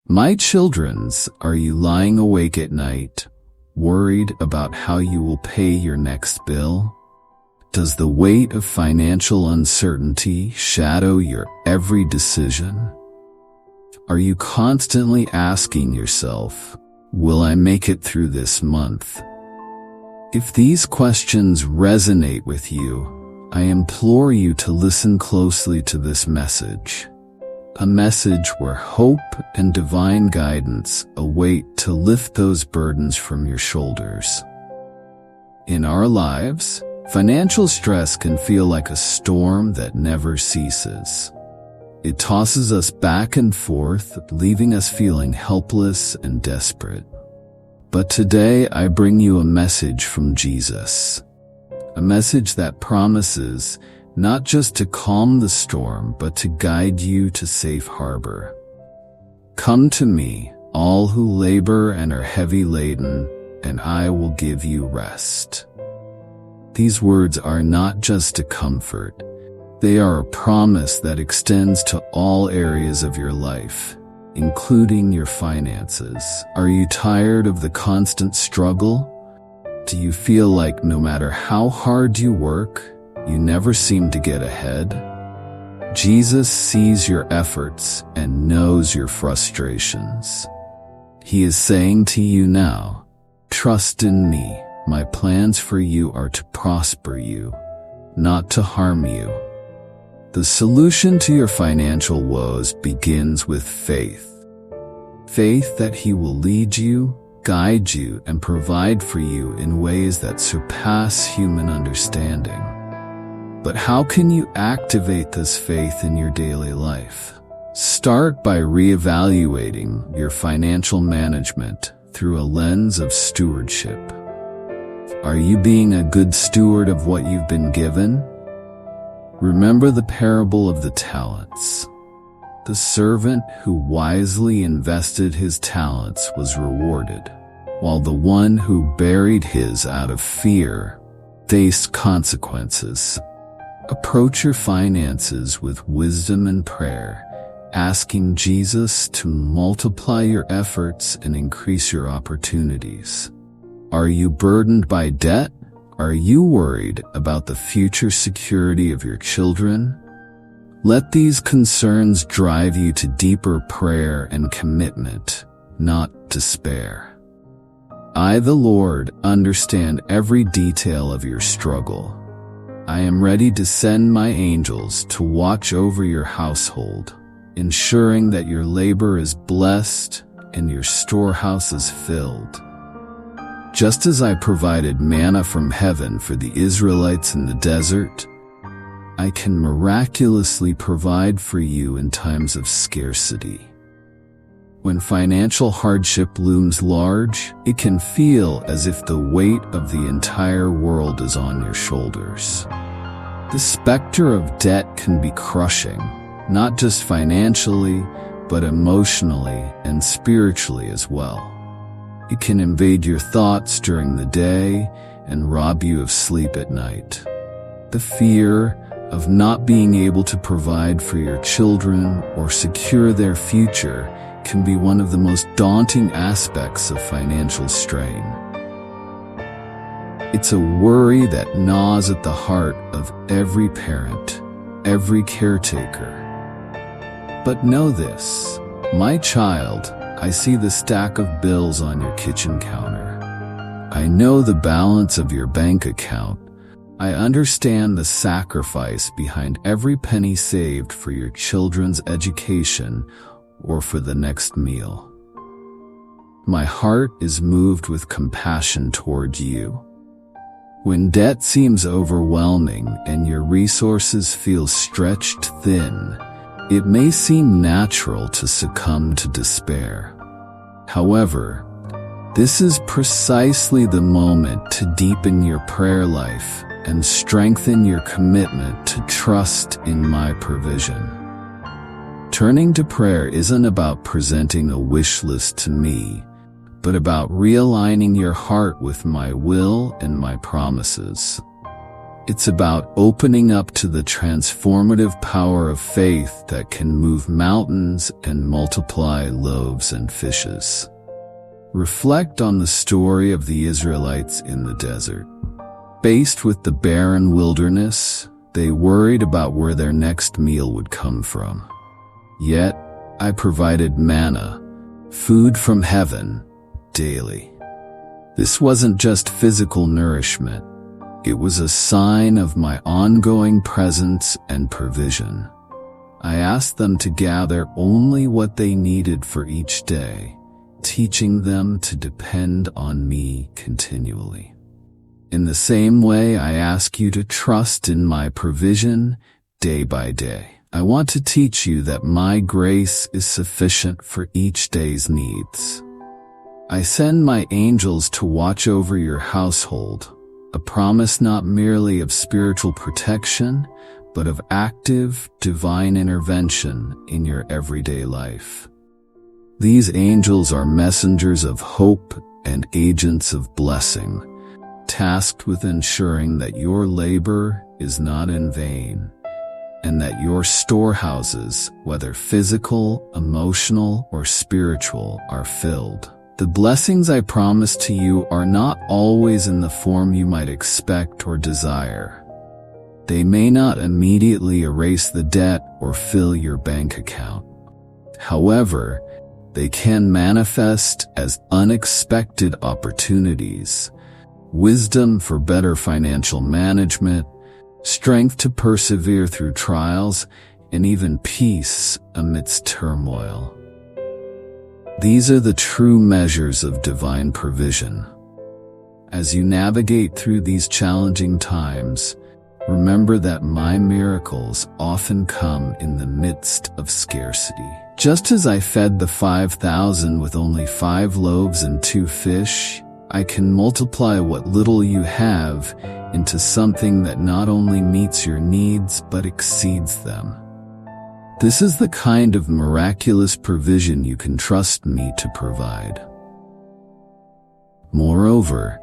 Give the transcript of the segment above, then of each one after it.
My childrens, are you lying awake at night, worried about how you will pay your next bill? Does the weight of financial uncertainty shadow your every decision? Are you constantly asking yourself, will I make it through this month? If these questions resonate with you, I implore you to listen closely to this message. A message where hope and divine guidance await to lift those burdens from your shoulders. In our lives, financial stress can feel like a storm that never ceases. It tosses us back and forth, leaving us feeling helpless and desperate. But today I bring you a message from Jesus. A message that promises not just to calm the storm, but to guide you to safe harbor. Come to me, all who labor and are heavy laden, and I will give you rest. These words are not just a comfort. They are a promise that extends to all areas of your life, including your finances. Are you tired of the constant struggle? Do you feel like no matter how hard you work, you never seem to get ahead? Jesus sees your efforts and knows your frustrations. He is saying to you now, trust in me. My plans for you are to prosper you, not to harm you. The solution to your financial woes begins with faith. Faith that He will lead you, guide you, and provide for you in ways that surpass human understanding. But how can you activate this faith in your daily life? Start by reevaluating your financial management through a lens of stewardship. Are you being a good steward of what you've been given? Remember the parable of the talents. The servant who wisely invested his talents was rewarded, while the one who buried his out of fear faced consequences. Approach your finances with wisdom and prayer, asking Jesus to multiply your efforts and increase your opportunities. Are you burdened by debt? Are you worried about the future security of your children? Let these concerns drive you to deeper prayer and commitment, not despair. I, the Lord, understand every detail of your struggle. I am ready to send my angels to watch over your household, ensuring that your labor is blessed and your storehouse is filled. Just as I provided manna from heaven for the Israelites in the desert, I can miraculously provide for you in times of scarcity. When financial hardship looms large, it can feel as if the weight of the entire world is on your shoulders. The specter of debt can be crushing, not just financially, but emotionally and spiritually as well. It can invade your thoughts during the day and rob you of sleep at night. The fear of not being able to provide for your children or secure their future can be one of the most daunting aspects of financial strain. It's a worry that gnaws at the heart of every parent, every caretaker. But know this, my child, I see the stack of bills on your kitchen counter. I know the balance of your bank account. I understand the sacrifice behind every penny saved for your children's education or for the next meal. My heart is moved with compassion toward you. When debt seems overwhelming and your resources feel stretched thin, it may seem natural to succumb to despair. However, this is precisely the moment to deepen your prayer life and strengthen your commitment to trust in my provision. Turning to prayer isn't about presenting a wish list to me, but about realigning your heart with my will and my promises. It's about opening up to the transformative power of faith that can move mountains and multiply loaves and fishes. Reflect on the story of the Israelites in the desert. Faced with the barren wilderness, they worried about where their next meal would come from. Yet, I provided manna, food from heaven, daily. This wasn't just physical nourishment. It was a sign of my ongoing presence and provision. I asked them to gather only what they needed for each day, teaching them to depend on me continually. In the same way, I ask you to trust in my provision day by day. I want to teach you that my grace is sufficient for each day's needs. I send my angels to watch over your household, a promise not merely of spiritual protection, but of active, divine intervention in your everyday life. These angels are messengers of hope and agents of blessing, tasked with ensuring that your labor is not in vain, and that your storehouses, whether physical, emotional, or spiritual, are filled. The blessings I promise to you are not always in the form you might expect or desire. They may not immediately erase the debt or fill your bank account. However, they can manifest as unexpected opportunities, wisdom for better financial management, strength to persevere through trials, and even peace amidst turmoil. These are the true measures of divine provision. As you navigate through these challenging times, remember that my miracles often come in the midst of scarcity. Just as I fed the 5,000 with only 5 loaves and 2 fish, I can multiply what little you have into something that not only meets your needs but exceeds them. This is the kind of miraculous provision you can trust me to provide. Moreover,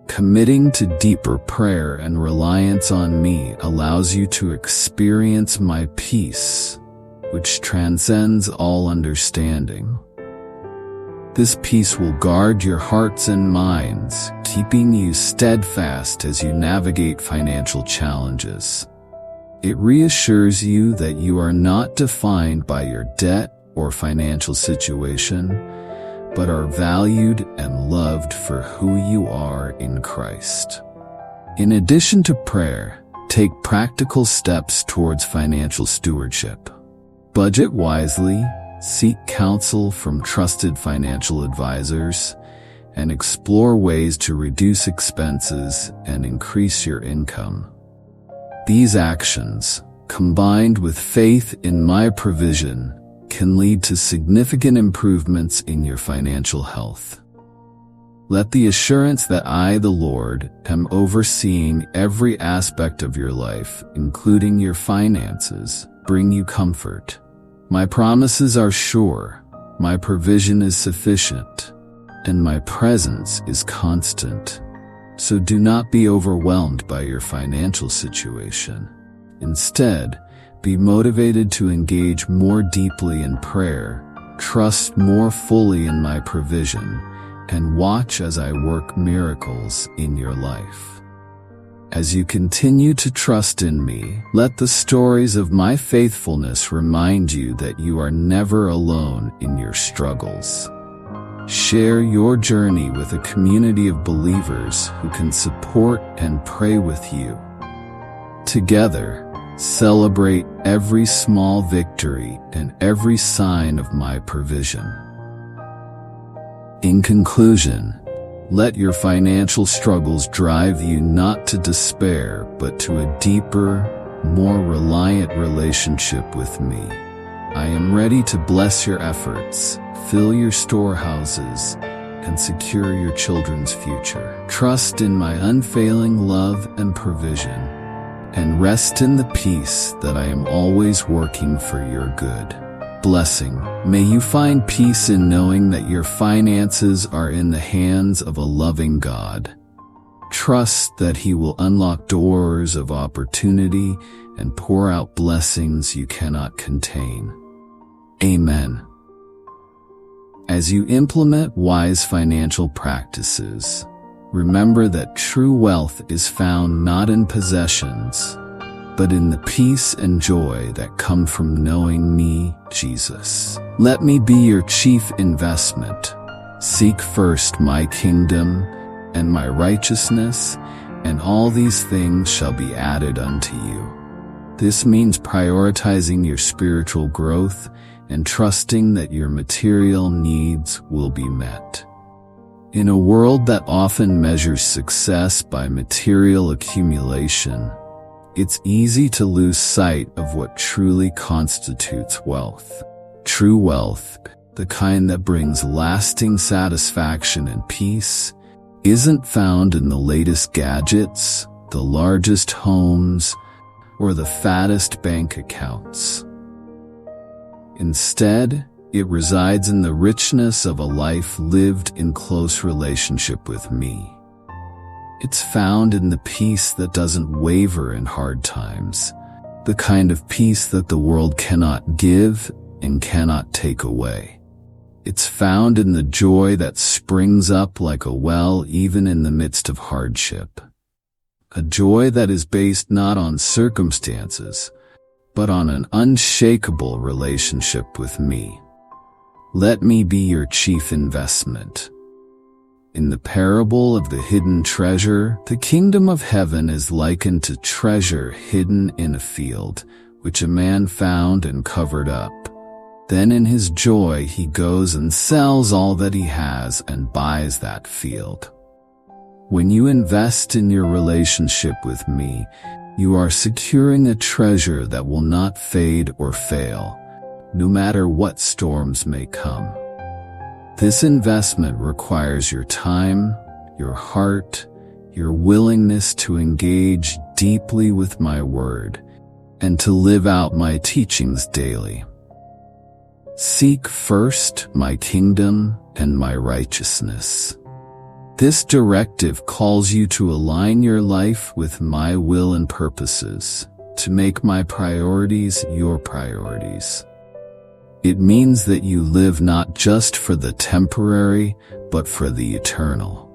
committing to deeper prayer and reliance on me allows you to experience my peace, which transcends all understanding. This peace will guard your hearts and minds, keeping you steadfast as you navigate financial challenges. It reassures you that you are not defined by your debt or financial situation, but are valued and loved for who you are in Christ. In addition to prayer, take practical steps towards financial stewardship. Budget wisely, seek counsel from trusted financial advisors, and explore ways to reduce expenses and increase your income. These actions, combined with faith in my provision, can lead to significant improvements in your financial health. Let the assurance that I, the Lord, am overseeing every aspect of your life, including your finances, bring you comfort. My promises are sure, my provision is sufficient, and my presence is constant. So do not be overwhelmed by your financial situation. Instead, be motivated to engage more deeply in prayer, trust more fully in my provision, and watch as I work miracles in your life. As you continue to trust in me, let the stories of my faithfulness remind you that you are never alone in your struggles. Share your journey with a community of believers who can support and pray with you. Together, celebrate every small victory and every sign of my provision. In conclusion, let your financial struggles drive you not to despair, but to a deeper, more reliant relationship with me. I am ready to bless your efforts, fill your storehouses, and secure your children's future. Trust in my unfailing love and provision, and rest in the peace that I am always working for your good. Blessing. May you find peace in knowing that your finances are in the hands of a loving God. Trust that He will unlock doors of opportunity and pour out blessings you cannot contain. Amen. As you implement wise financial practices, remember that true wealth is found not in possessions, but in the peace and joy that come from knowing me, Jesus. Let me be your chief investment. Seek first my kingdom and my righteousness, and all these things shall be added unto you. This means prioritizing your spiritual growth and trusting that your material needs will be met. In a world that often measures success by material accumulation, it's easy to lose sight of what truly constitutes wealth. True wealth, the kind that brings lasting satisfaction and peace, isn't found in the latest gadgets, the largest homes, or the fattest bank accounts. Instead, it resides in the richness of a life lived in close relationship with me. It's found in the peace that doesn't waver in hard times, the kind of peace that the world cannot give and cannot take away. It's found in the joy that springs up like a well even in the midst of hardship. A joy that is based not on circumstances, but on an unshakable relationship with me. Let me be your chief investment. In the parable of the hidden treasure, the kingdom of heaven is likened to treasure hidden in a field, which a man found and covered up. Then in his joy he goes and sells all that he has and buys that field. When you invest in your relationship with me, you are securing a treasure that will not fade or fail, no matter what storms may come. This investment requires your time, your heart, your willingness to engage deeply with my word, and to live out my teachings daily. Seek first my kingdom and my righteousness. This directive calls you to align your life with my will and purposes, to make my priorities your priorities. It means that you live not just for the temporary, but for the eternal.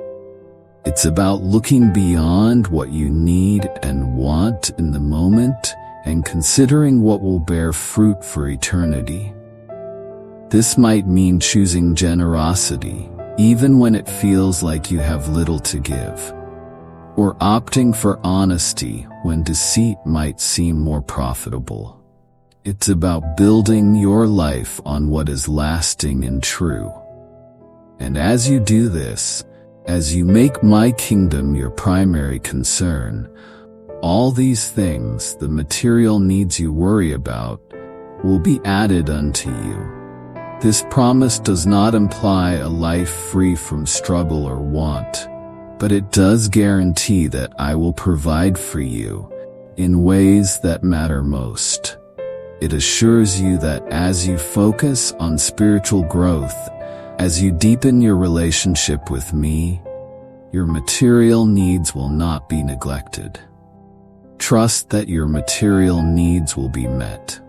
It's about looking beyond what you need and want in the moment and considering what will bear fruit for eternity. This might mean choosing generosity, even when it feels like you have little to give, or opting for honesty when deceit might seem more profitable. It's about building your life on what is lasting and true. And as you do this, as you make my kingdom your primary concern, all these things, the material needs you worry about, will be added unto you. This promise does not imply a life free from struggle or want, but it does guarantee that I will provide for you in ways that matter most. It assures you that as you focus on spiritual growth, as you deepen your relationship with me, your material needs will not be neglected. Trust that your material needs will be met.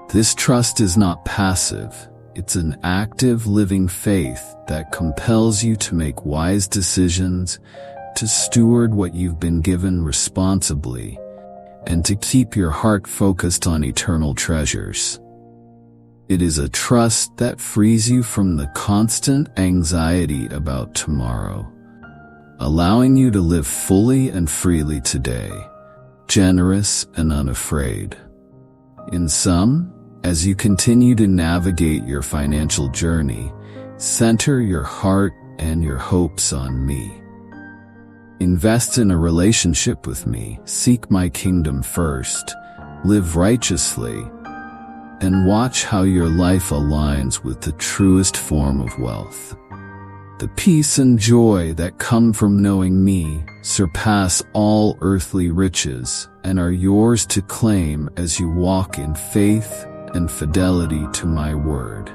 This trust is not passive. It's an active, living faith that compels you to make wise decisions, to steward what you've been given responsibly, and to keep your heart focused on eternal treasures. It is a trust that frees you from the constant anxiety about tomorrow, allowing you to live fully and freely today, generous and unafraid. In sum, as you continue to navigate your financial journey, center your heart and your hopes on me. Invest in a relationship with me, seek my kingdom first, live righteously, and watch how your life aligns with the truest form of wealth. The peace and joy that come from knowing me surpass all earthly riches and are yours to claim as you walk in faith and fidelity to my word.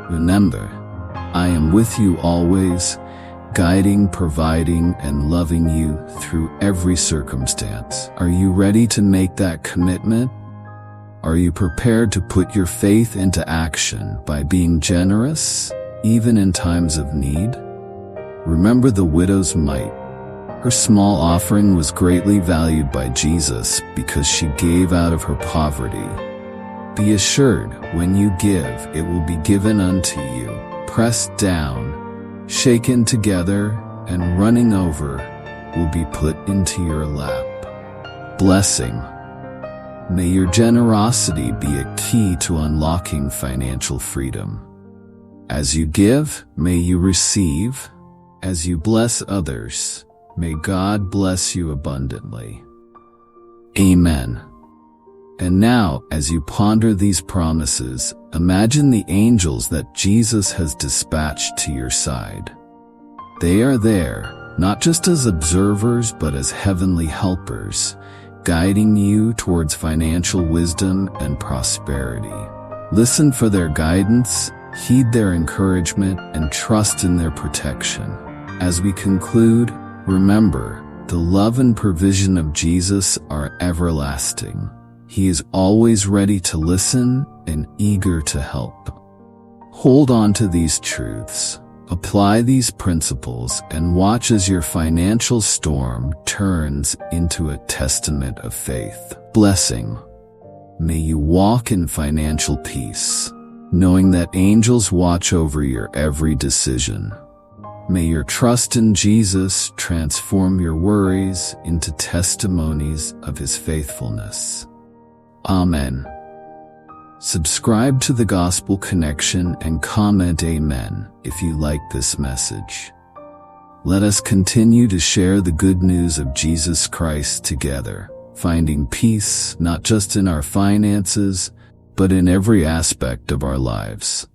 Remember, I am with you always, guiding, providing, and loving you through every circumstance. Are you ready to make that commitment? Are you prepared to put your faith into action by being generous, even in times of need? Remember the widow's mite. Her small offering was greatly valued by Jesus because she gave out of her poverty. Be assured, when you give, it will be given unto you, pressed down, shaken together, and running over, will be put into your lap. Blessing. May your generosity be a key to unlocking financial freedom. As you give, may you receive. As you bless others, may God bless you abundantly. Amen. And now, as you ponder these promises, imagine the angels that Jesus has dispatched to your side. They are there, not just as observers, but as heavenly helpers, guiding you towards financial wisdom and prosperity. Listen for their guidance, heed their encouragement, and trust in their protection. As we conclude, remember, the love and provision of Jesus are everlasting. He is always ready to listen and eager to help. Hold on to these truths, apply these principles, and watch as your financial storm turns into a testament of faith. Blessing. May you walk in financial peace, knowing that angels watch over your every decision. May your trust in Jesus transform your worries into testimonies of His faithfulness. Amen. Subscribe to the Gospel Connection and comment Amen if you like this message. Let us continue to share the good news of Jesus Christ together, finding peace not just in our finances, but in every aspect of our lives.